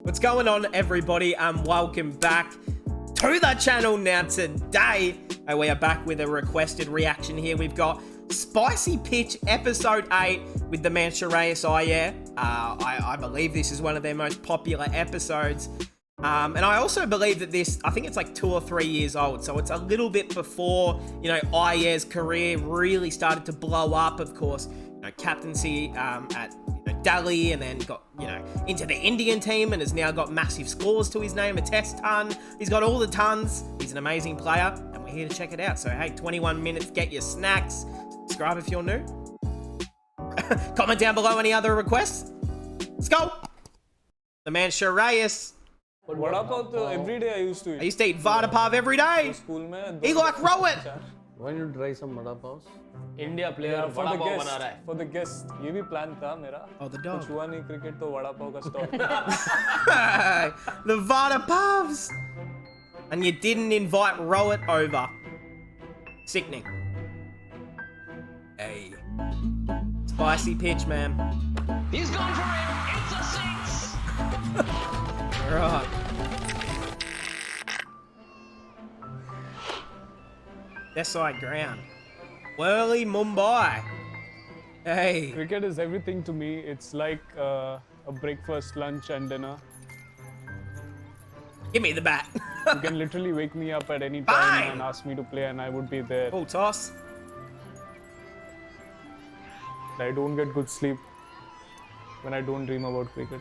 What's going on, everybody, and welcome back to the channel. Now today we are back with a requested reaction here. We've got Spicy Pitch episode 8 with the man Shreyas Iyer. I believe this is one of their most popular episodes, and I also believe that this, I think it's like 2 or 3 years old, so it's a little bit before, you know, Iyer's career really started to blow up. Of course, you know, captaincy at Delhi, and then got, you know, into the Indian team, and has now got massive scores to his name, a test ton. He's got all the tons. He's an amazing player, and we're here to check it out. So hey, 21 minutes, get your snacks. Subscribe if you're new. Comment down below any other requests. Let's go. The man Shreyas. But vada pav to every day I used to eat. I used to eat vada pav every day. School mein He like row it. Why don't you try some vada pavs? India player for vada the pav guest. बना रहा है. For the guest. ये भी plan था मेरा. Oh, the dog. कुछ हुआ नहीं cricket तो vada pav का stall. The vada pavs. And you didn't invite Rowett over. Sickening. Hey. Spicy pitch, man. He's gone for it. It's a six. Right. That's side ground. Whirly Mumbai. Hey. Cricket is everything to me. It's like a breakfast, lunch and dinner. Give me the bat. You can literally wake me up at any time Bang! and ask me to play and I would be there. Full toss. I don't get good sleep when I don't dream about cricket.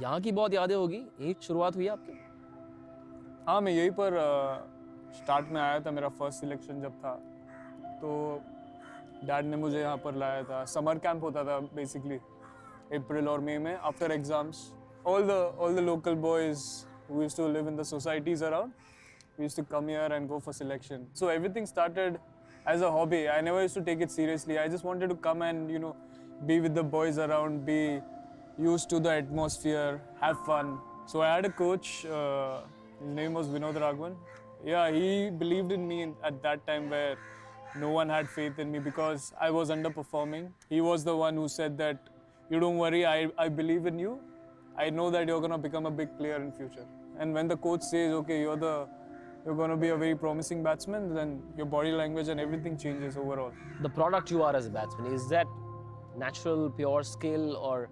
यहाँ की बहुत यादें होगी. एक शुरुआत हुई आपकी. हाँ, मैं यहीं पर स्टार्ट में आया था. मेरा फर्स्ट सिलेक्शन जब था तो डैड ने मुझे यहाँ पर लाया था. समर कैंप होता था बेसिकली अप्रैल और मई में after exams. all the local boys who used to live in the societies around, we used to come here and go for selection. So everything started as a hobby. I never used to take it seriously. I just wanted to come and, you know, be with the boys around, be used to the atmosphere, have fun. So I had a coach, his name was Vinod Raghavan. Yeah, he believed in me at that time where no one had faith in me because I was underperforming. He was the one who said that, you don't worry, I believe in you. I know that you're going to become a big player in future. And when the coach says, okay, you're going to be a very promising batsman, then your body language and everything changes overall. The product you are as a batsman, is that natural, pure skill, or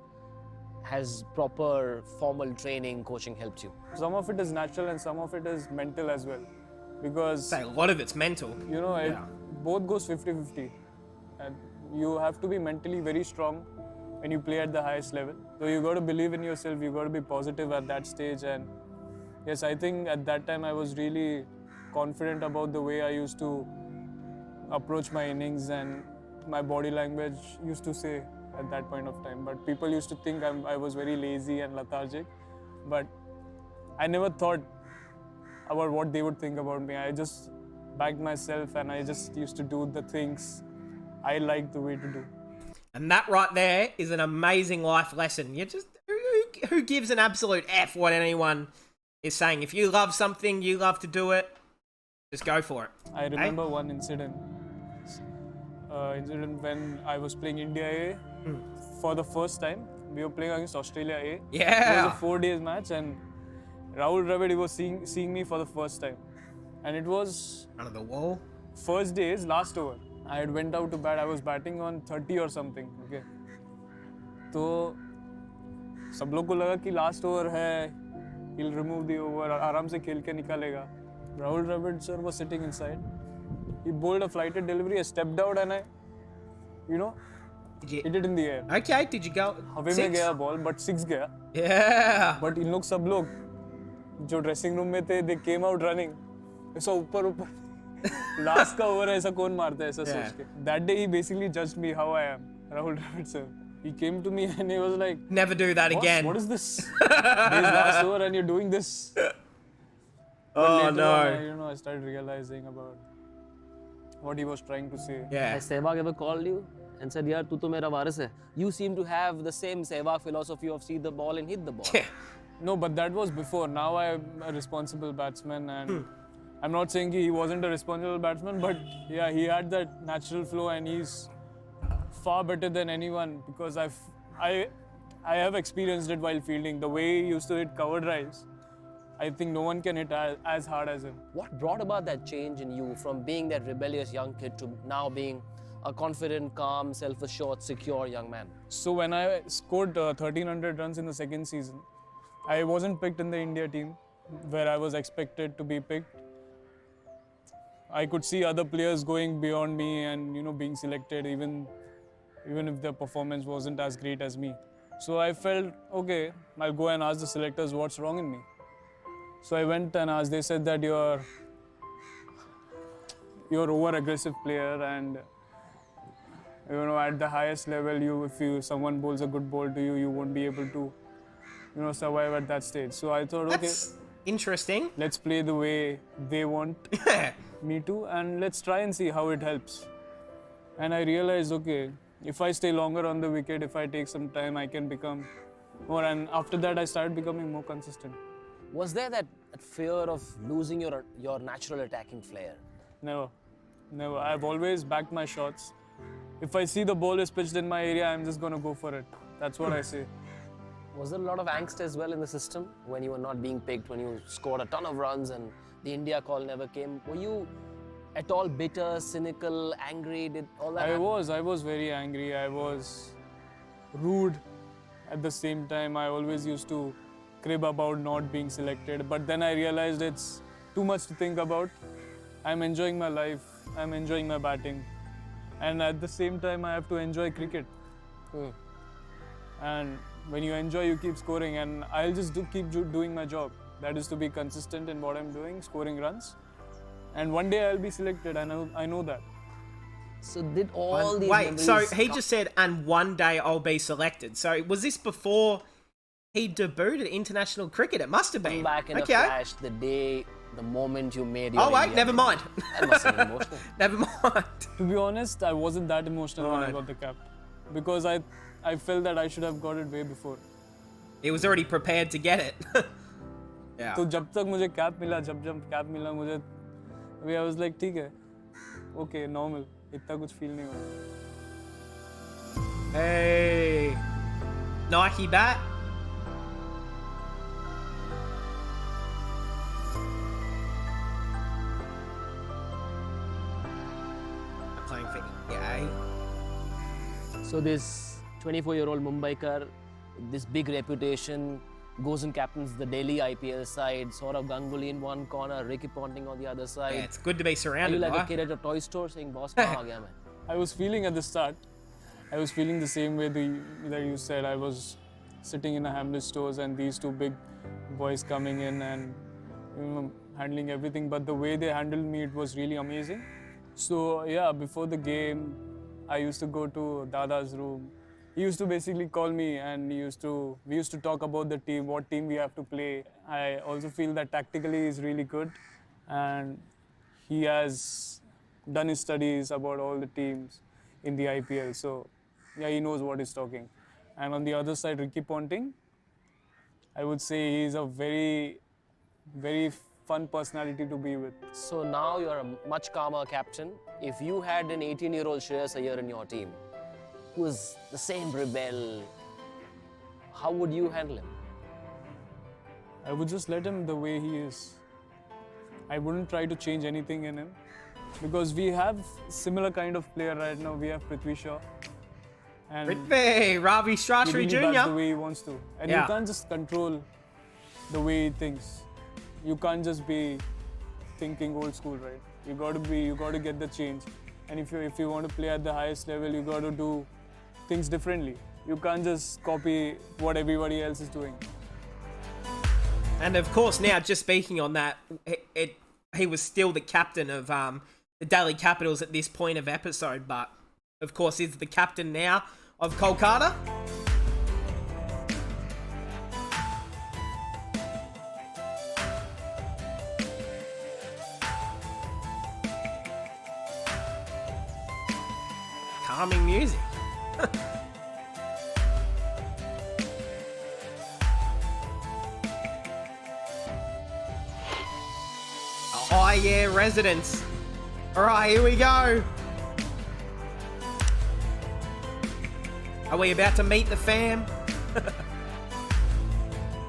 has proper formal training, coaching helped you? Some of it is natural and some of it is mental as well. Because, Say a lot of it's mental. you know, it both goes 50-50. And you have to be mentally very strong when you play at the highest level. So you got to believe in yourself, you got to be positive at that stage. And yes, I think at that time I was really confident about the way I used to approach my innings, and my body language used to say at that point of time. But people used to think I was very lazy and lethargic. But I never thought about what they would think about me. I just backed myself and I just used to do the things I liked the way to do. And that right there is an amazing life lesson. You just, who gives an absolute F what anyone is saying? If you love something, you love to do it, just go for it. I remember one incident when I was playing India A for the first time. We were playing against Australia A. Yeah. It was a 4 days match and Rahul Dravid was seeing me for the first time. And it was Front of the wall. first day's last over. I had went out to bat. I was batting on 30 or something. Okay. तो सब लोग को लगा कि last over है, he'll remove the over, आराम से खेल के निकालेगा. Rahul Dravid sir was sitting inside. He bowled a flighted delivery. I stepped out and I, you know, hit it in the air. Okay, did you go? हवे में गया ball, but 6 गया. Yeah. But इन लोग सब लोग जो dressing room में थे, they came out running. ऐसा ऊपर Last का over ऐसा कौन मारता है ऐसा सोच के. That day he basically judged me how I am. Rahul Dravid sir. He came to me and he was like, Never do that "Boss, again. what is this? This last over and you're doing this." Oh Later no. on, I started realizing about what he was trying to say. Yeah. Has Sehwag ever called you and said, "Yaar, tu to mera waris hai"? You seem to have the same Sehwag philosophy of see the ball and hit the ball. Yeah. No, but that was before. Now I'm a responsible batsman, and I'm not saying he wasn't a responsible batsman, but yeah, he had that natural flow, and he's far better than anyone because I have experienced it while fielding. The way he used to hit cover drives, I think no one can hit as hard as him. What brought about that change in you from being that rebellious young kid to now being a confident, calm, self-assured, secure young man? So when I scored 1,300 runs in the second season, I wasn't picked in the India team where I was expected to be picked. I could see other players going beyond me and being selected even if their performance wasn't as great as me. So I felt, okay, I'll go and ask the selectors what's wrong in me. So I went and asked. They said that you're over-aggressive player, and at the highest level, if someone bowls a good ball to you, you won't be able to survive at that stage. So I thought, That's interesting. let's play the way they want me to, and let's try and see how it helps. And I realized, okay, if I stay longer on the wicket, if I take some time, I can become more. And after that, I started becoming more consistent. Was there that fear of losing your natural attacking flair? Never. I've always backed my shots. If I see the ball is pitched in my area, I'm just going to go for it. That's what I say. Was there a lot of angst as well in the system when you were not being picked, when you scored a ton of runs and the India call never came? Were you at all bitter, cynical, angry? Did all that happen? I was very angry. I was rude at the same time. I always used to crib about not being selected. But then I realized it's too much to think about. I'm enjoying my life. I'm enjoying my batting. And at the same time, I have to enjoy cricket. And when you enjoy, you keep scoring. And I'll just keep doing my job. That is to be consistent in what I'm doing, scoring runs. And one day I'll be selected. I know that. So did all these Wait, memories so he just said, and one day I'll be selected. So was this before he debuted at international cricket? It must have been. come back in a flash the moment you made your Oh, wait, India never debut? mind. That must have been emotional. Never mind. To be honest, I wasn't that emotional when I Right. got the cap. Because I felt that I should have got it way before. He was already prepared to get it. Yeah. तो जब तक मुझे cap मिला जब cap मिला मुझे I was like ठीक है okay normal इतना कुछ feel नहीं हुआ. Hey. Nike bat. Playing for EA. So this 24-year-old Mumbaikar, this big reputation, goes and captains the Delhi IPL side, Saurav Ganguly in one corner, Ricky Ponting on the other side. Yeah, it's good to be Are you surrounded like by. a kid at a toy store saying, boss, kahan aa gaya main? I was feeling at the start, I was feeling the same way that you said. I was sitting in a Hamlet stores and these two big boys coming in and handling everything. But the way they handled me, it was really amazing. So yeah, before the game, I used to go to Dada's room. He used to basically call me and we used to talk about the team, what team we have to play. I also feel that tactically he's really good and he has done his studies about all the teams in the IPL. So yeah, he knows what he's talking. And on the other side, Ricky Ponting, I would say he's a very, very fun personality to be with. So now you're a much calmer captain. If you had an 18-year-old Shreyas Iyer in your team, who is the same rebel, how would you handle him? I would just let him the way he is. I wouldn't try to change anything in him because we have similar kind of player right now. We have Prithvi Shaw. And Ritvi, Ravi he Shastri really bats the Jr. way he wants to. And Yeah. you can't just control the way he thinks. You can't just be thinking old school, right? You got to get the change. And if you want to play at the highest level, you got to do things differently. You can't just copy what everybody else is doing. And of course, now just speaking on that, he was still the captain of the Delhi Capitals at this point of episode, but of course is the captain now of Kolkata. Calming music. Iyer residence. All right, here we go. Are we about to meet the fam?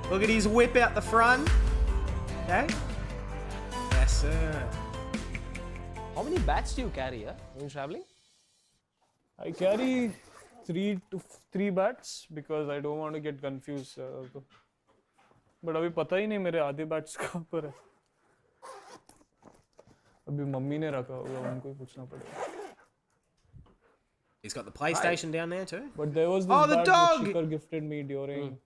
Look at his whip out the front. Okay. Yes, sir. How many bats do you carry when traveling? I carry three bats because I don't want to get confused. But अभी पता ही नहीं मेरे आधे bats कहाँ पर है. अभी mummy ने रखा होगा, उनको ही पूछना पड़ेगा. He's got the PlayStation down there too. But there was this Oh, the bat dog! which Shikhar gifted me during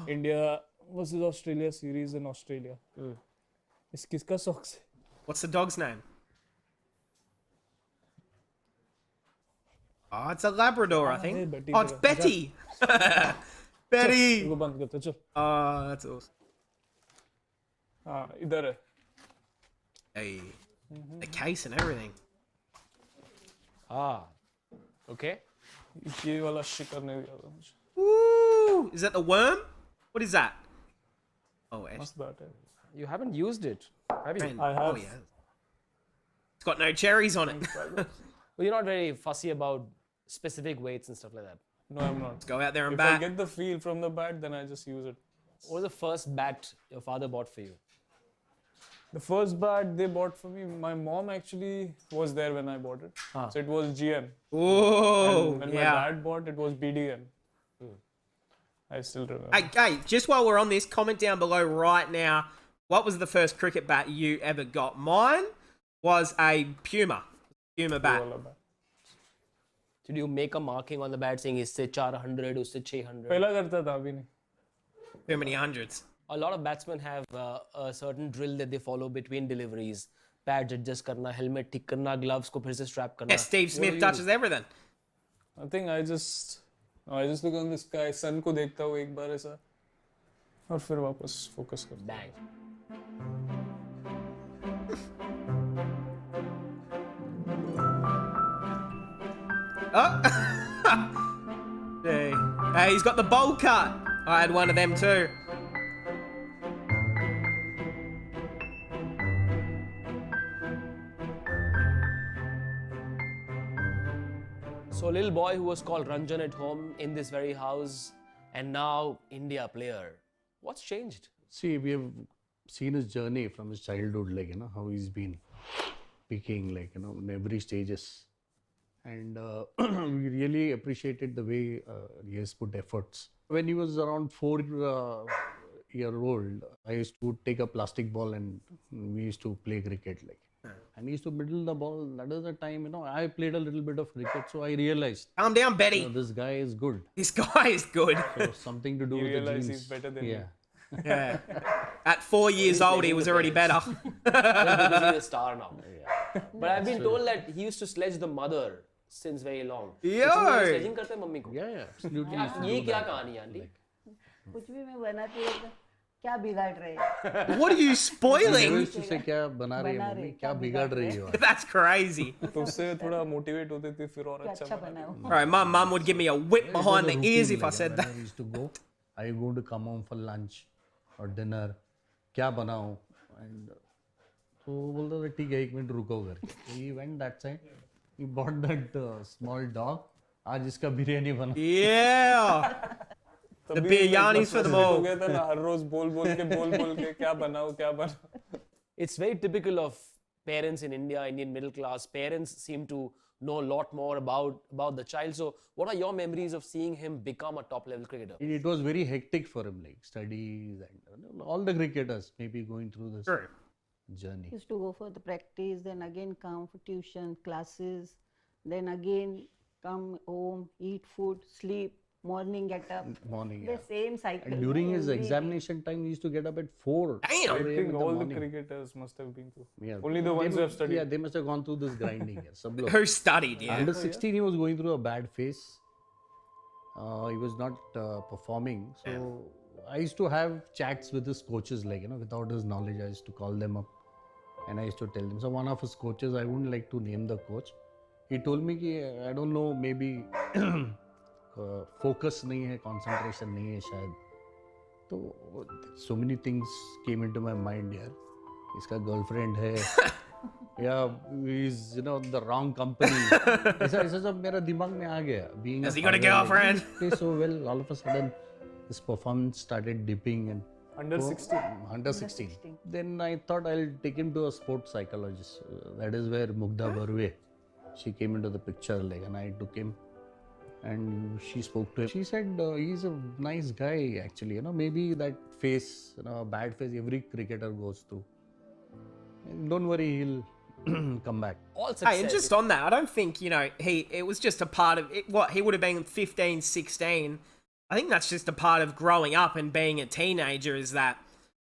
India versus Australia series in Australia. इस किसका socks है? What's the dog's name? Oh, it's a Labrador, I think. hey, Betty Oh, it's जरा. Betty. Betty. इसको बंद करते चल. Oh, that's awesome. हाँ इधर है. Hey, the case and everything. Ah, okay. ये वाला शिखर ने दिया था मुझे. Woo! Is that the worm? What is that? Oh, Ash. मस्त बैट है. You haven't used it, have you? I have. Oh, yeah. It's got no cherries on it. Well, you're not very fussy about specific weights and stuff like that. No, I'm not. Let's go out there and If I bat. get the feel from the bat, then I just use it. What was the first bat your father bought for you? The first bat they bought for me, my mom actually was there when I bought it. So it was GM. Oh, And when yeah. my dad bought it was BDM. I still remember. Hey, just while we're on this, comment down below right now. What was the first cricket bat you ever got? Mine was a Puma bat. वाला bat. Did you make a marking on the bat saying इससे 400, उससे 600? पहला करता था अभी नहीं. Too many hundreds. A lot of batsmen have a certain drill that they follow between deliveries. Pads adjust करना, helmet ठीक करना, gloves को फिर से strap करना. Yeah, Steve Smith touches everything. I think I just look on the sky, sun को देखता हूँ एक बार ऐसा, और फिर वापस focus करता हूँ. Bang. Oh. Hey, he's got the bowl cut. I had one of them too. So a little boy who was called Ranjan at home in this very house, and now India player. What's changed? See, we have seen his journey from his childhood, like, how he's been peaking, like, in every stages. And we really appreciated the way he has put efforts. When he was around 4 year old, I used to take a plastic ball and we used to play cricket, like. And he used to middle the ball. That is the time, I played a little bit of cricket, so I realized, Calm down, Betty. this guy is good. This guy is good. So something to do You with the realize genes. he's better than yeah. me. Yeah. At 4 years old, he was already better. Because he's a star now. But I've been told that he used to sledge the mother since very long. Yo! Sledging करते हैं mummy को. Yeah, absolutely. ये क्या कहानी है aunty? कुछ भी मैं बनाती हूँ तो क्या बिगाड़ रहे हैं? What are you He spoiling? used to say, क्या बना रही है मम्मी, क्या बिगाड़ रही हो? That's crazy. तो उससे थोड़ा motivate होते थे फिर और अच्छा अच्छा बना. बनाओ. All right, my mum would give me a whip behind the ears if I said that. I used to go, are you going to come home for lunch or dinner? क्या बनाऊं? And तो वो बोलता था ठीक है 1 minute रुको करके. He went that side. He bought that small dog. आज इसका बिरयानी बना. Yeah. The biryanis for them हो all. गया था ना हर रोज बोल के क्या बनाओ. It's very typical of parents in India, Indian middle class. Parents seem to know a lot more about the child. So what are your memories of seeing him become a top level cricketer? It was very hectic for him, like studies and all the cricketers maybe going through this True. journey. Used to go for the practice, then again come for tuition, classes, then again come home, eat food, sleep, morning get up. Morning, The yeah. same cycle. And during his every day. examination time, he used to get up at 4. Damn. 4 I a.m. think in all the morning. cricketers must have been through. Yeah. Only the ones who have studied. Yeah, they must have gone through this grinding. Yeah. Sab log. Who studied, yeah. Under 16, he was going through a bad phase. He was not performing. So I used to have chats with his coaches, like, without his knowledge, I used to call them up and I used to tell them. So one of his coaches, I wouldn't like to name the coach. He told me, ki, I don't know, maybe focus nahi hai, concentration nahi hai shayad. So many things came into my mind here. इसका girlfriend है या is the wrong company. ऐसा सब मेरा दिमाग में आ गया. Being Has he got a girlfriend? Play so well. All of a sudden, his performance started dipping and Under 16. Under 16. Then I thought I'll take him to a sports psychologist. That is where Mugdha Barve, she came into the picture, and I took him and she spoke to him. She said he's a nice guy actually. Maybe that phase, bad phase every cricketer goes through. And don't worry, he'll come back. All success. Hey, and just on that, I don't think, it was just a part of it. What, he would have been 15, 16. I think that's just a part of growing up and being a teenager, is that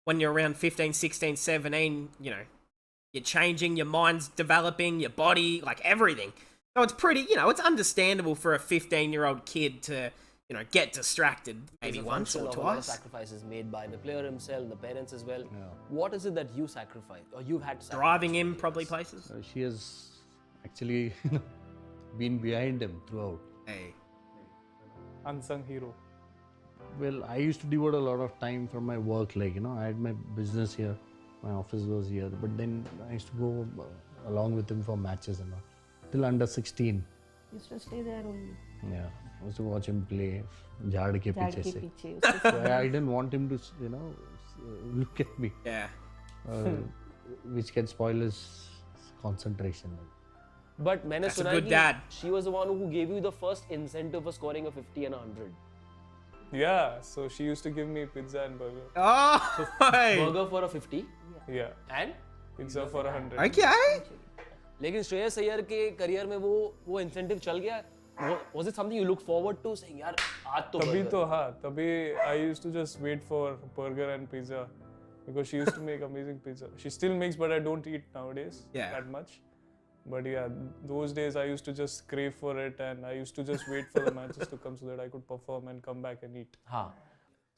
when you're around 15, 16, 17, you're changing, your mind's developing, your body, like everything. So it's pretty, it's understandable for a 15-year-old kid to, get distracted maybe There's a once function or of a lot of twice. sacrifices made by the player himself, the parents as well. Yeah. What is it that you sacrifice or you've had to sacrifice? Driving him probably places. She has actually been behind him throughout. Hey. Unsung hero. Well, I used to devote a lot of time from my work. I had my business here, my office was here, but then I used to go along with him for matches and all. Till under 16. Used to stay there only. Yeah, I used to watch him play. Jhad ke Dad piche ke se. piche. उसके So I didn't want him to, look at me, Yeah. which can spoil his concentration. But मैंने That's a सुना है good कि dad. she was the one who gave you the first incentive for scoring a 50 and a 100. Yeah, so she used to give me pizza and burger. Oh, hey. Burger for a 50 Yeah, and pizza for 100. Okay. लेकिन श्रेयस अय्यर के career में वो incentive चल गया. Was it something you look forward to, saying यार आज तो तभी burger? तो हाँ, तभी I used to just wait for burger and pizza because she used to make amazing pizza. She still makes, but I don't eat nowadays that much. But yeah, those days I used to just crave for it, and I used to just wait for the matches to come so that I could perform and come back and eat. हाँ.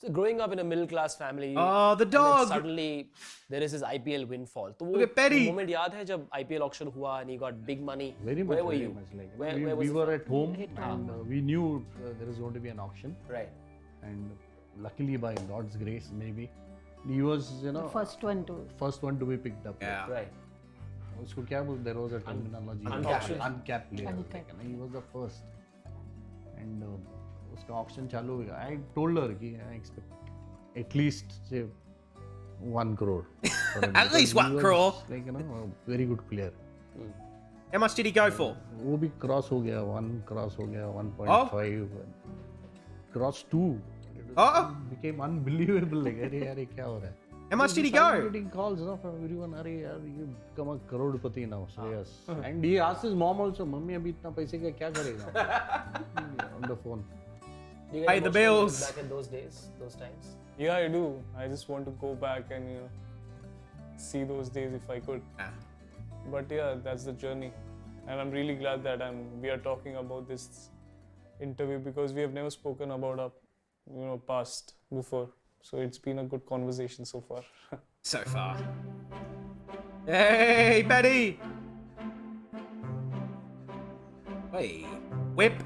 So growing up in a middle class family, Oh, the and then dog. suddenly there is this IPL windfall. तो Look at Betty. वो moment याद है जब IPL auction हुआ and he got big money. Very much, Where were very you? much. Where was we it were from? at home and we knew there was going to be an auction. Right. And luckily, by God's grace, maybe, he was, First one to. first one to be picked up. Yeah. Right. उसको क्या बोलते? There was a terminology. Uncapped. Uncapped player. Uncapped. He was the first. And उसका auction चालू हो गया. I told her कि I expect at least say 1 crore. for him, At least because 1 he was, crore. Like, a very good player. How much did he go for? वो भी cross हो गया. 1 cross हो गया. 1.5. Cross 2. Oh. Became unbelievable. Like, अरे यार ये क्या हो रहा है? How much did he started go? Getting calls from everyone. अरे यार you become a crorepati now, Shreyas. And he asked his mom also, mummy अभी इतना पैसे का क्या करेगा? On the phone. Do you get Pay the emotional bills. back at those days, those times? Yeah, I do. I just want to go back and see those days if I could. Ah. But yeah, that's the journey, and I'm really glad that we are talking about this interview because we have never spoken about our past before. So it's been a good conversation so far. So far. Hey, Betty. Hey, whip.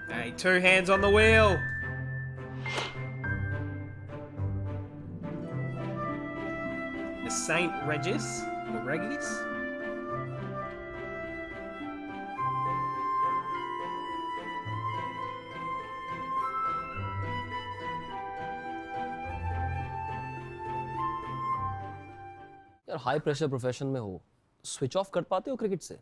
Hey, 2 hands on the wheel. The Saint Regis, or Regis. यार high pressure profession में हो, switch off कर पाते हो cricket से?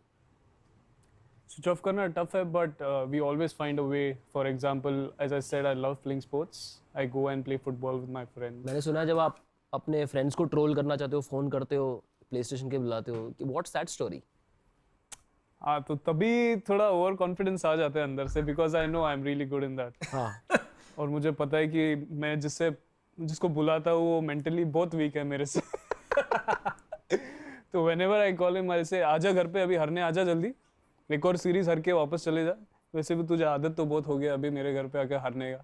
Switch off करना tough है, but we always find a way. For example, as I said, I love playing sports. I go and play football with my friends. मैंने सुना है जब आप अपने फ्रेंड्स को ट्रोल करना चाहते हो, फोन करते हो, प्ले स्टेशन के बुलाते हो, कि व्हाट्स दैट स्टोरी? हाँ, तो तभी थोड़ा ओवर कॉन्फिडेंस आ जाता है अंदर से because I know I'm really good in that. हाँ. और मुझे पता है कि मैं जिसको बुलाता हूँ वो मेंटली बहुत वीक है मेरे से. तो whenever I call him, I say आजा घर पे, अभी हरने आजा जल्दी, एक और सीरीज हर के वापस चले जा. वैसे भी तुझे आदत तो बहुत हो गया अभी मेरे घर पे आके हारने का.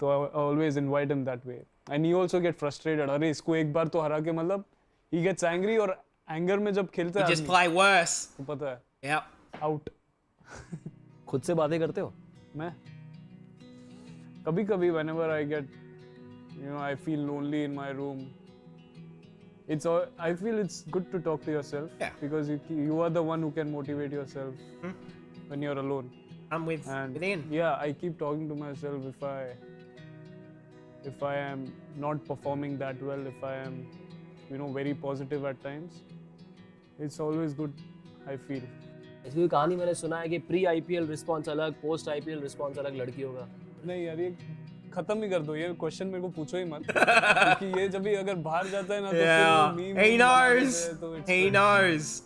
तो I always invite him that way. And he also get frustrated. अरे इसको एक बार तो हरा के मतलब he gets angry और एंगर में जब खेलता You है just आदमी, play worse. तो पता है Yep. आउट. खुद से बातें करते हो? मैं कभी-कभी whenever I get, I feel lonely in my room. I feel it's good to talk to yourself. Yeah. Because you are the one who can motivate yourself when you're alone. I'm with Ian. Yeah, I keep talking to myself if I am not performing that well, if I am, very positive at times. It's always good, I feel. इसकी कहानी मैंने सुना है कि pre IPL response अलग, post IPL response अलग लड़कियों का. नहीं यार, ये खत्म ही कर दो, ये क्वेश्चन मेरे को पूछो ही मत. क्योंकि ये जब भी अगर बाहर जाता है ना तो Yeah. फिर meme He knows. He knows.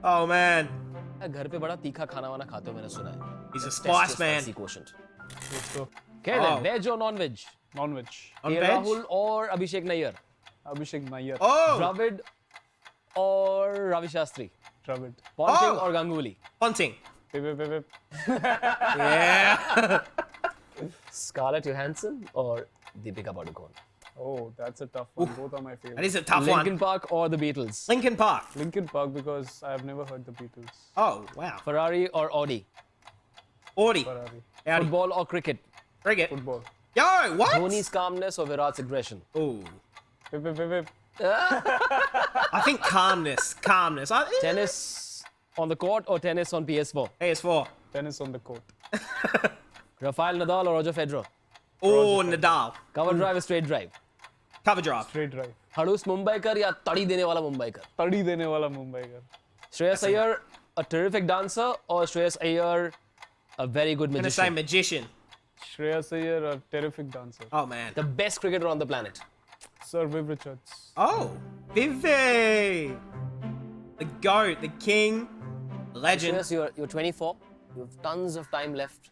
Oh man. घर पे बड़ा तीखा खाना वाना खाते हो मैंने सुना है. He's a Let's test spice your man. spicy quotient. तो Okay then, veg or non-veg? Non veg. On के veg? राहुल और अभिषेक नायर? अभिषेक नायर. Oh. द्रविड और रवि शास्त्री? द्रविड. Ponting Oh. और गंगुली? Ponting. पे. Yeah. Scarlett Johansson or Deepika Padukone? Oh, that's a tough one. Both are my That favorite. is a tough Linkin one. Park or the Beatles? Linkin Park. Linkin Park, because I have never heard the Beatles. Oh wow. Ferrari or Audi? Audi. Ferrari. Audi. Football or cricket? Cricket. Football. Yo, what? Dhoni's calmness or Virat's aggression? Ooh. Pe. I think calmness. Calmness. Tennis on the court or tennis on PS4? PS4. Tennis on the court. Rafael Nadal or Roger Federer? Oh, Nadal. Cover drive or straight drive? Cover drive. Straight drive. खड़ूस मुंबईकर या तड़ी देने वाला मुंबईकर? तड़ी देने वाला Mumbaikar. Shreyas Iyer, a terrific dancer, or Shreyas Iyer, a very good I'm gonna say magician? magician. Shreyas Iyer, a terrific dancer. Oh man. The best cricketer on the planet? Sir Viv Richards. Oh, Vivi. The GOAT, the king, legend. Shreyas, you're 24. You have tons of time left.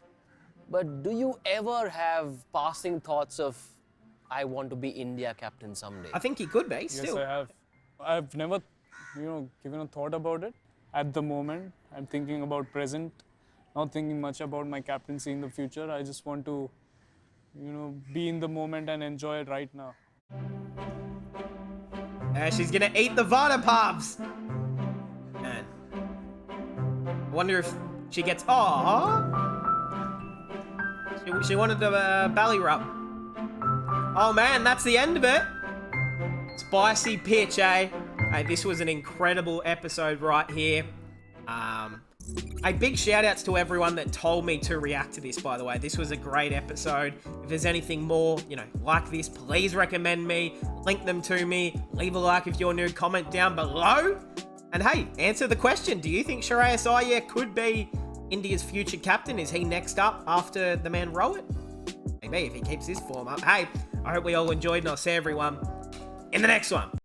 But do you ever have passing thoughts of, I want to be India captain someday? I think he could be Yes, still. I have. I've never, given a thought about it. At the moment, I'm thinking about present, not thinking much about my captaincy in the future. I just want to, be in the moment and enjoy it right now. She's gonna eat the Vada Pops. Man. I wonder if she gets. Oh. She wanted the belly rub. Oh man, that's the end of it. Spicy pitch, eh? Hey, this was an incredible episode right here. Hey, big shout outs to everyone that told me to react to this, by the way. This was a great episode. If there's anything more, like this, please recommend me, link them to me, leave a like if you're new, comment down below. And hey, answer the question. Do you think Shreyas Iyer could be India's future captain? Is he next up after the man Rohit? Maybe if he keeps his form up. Hey, I hope we all enjoyed and I'll see everyone in the next one.